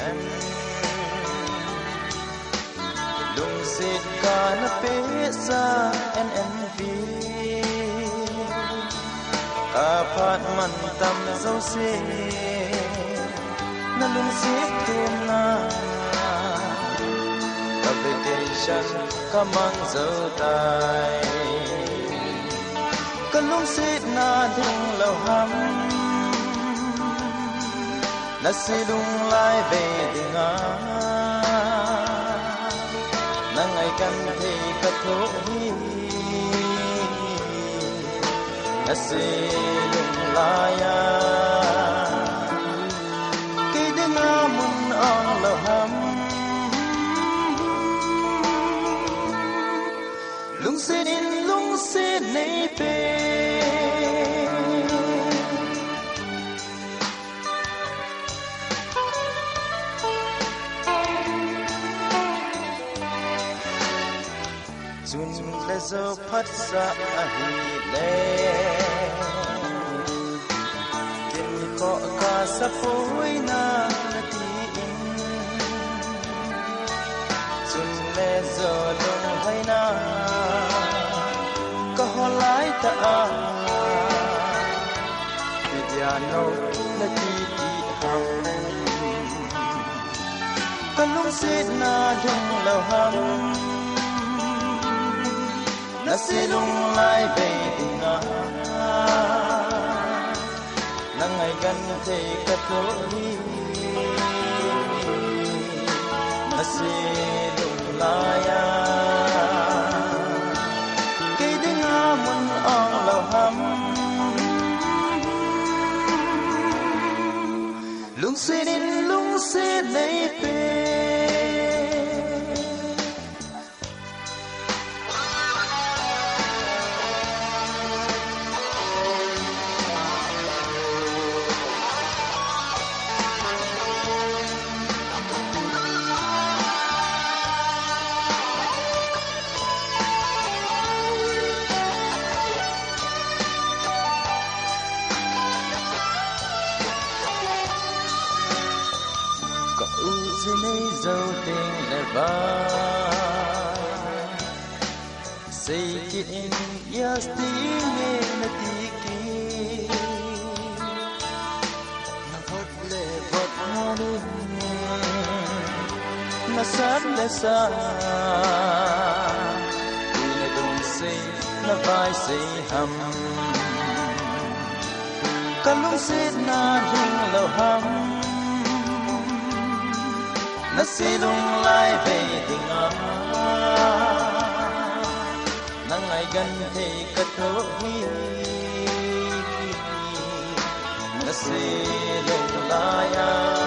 en lung sit ka na pe sa NNV apat man tam dấu se na lung sit tum na vacation kamang dấu tai ka lung sit na ding lâu ham na silung lai về dinga na ngày kan thi ka tho hi na silung lai ya ki dinga mun on lo ham lung sit nei pe le zo phat sa a hi le kin ko ka sa poi na ti in chun le zo lung hai na ka ho lai ta a piano na ti ham ka lung sit na dung lo ham na silung lai về dinga na ngày gan te ka tho hi na silung lai ya ke dinga mun ong lo ham lung se nei pe nei dấu tình lệ ba say ki in yas ti me na ti ki na vot le vot manu na sat le sa na dum say na vai say ham kalung sit na ding lo ham na silung lai về dinga na ngày gan the ka tho hi na silung lai ya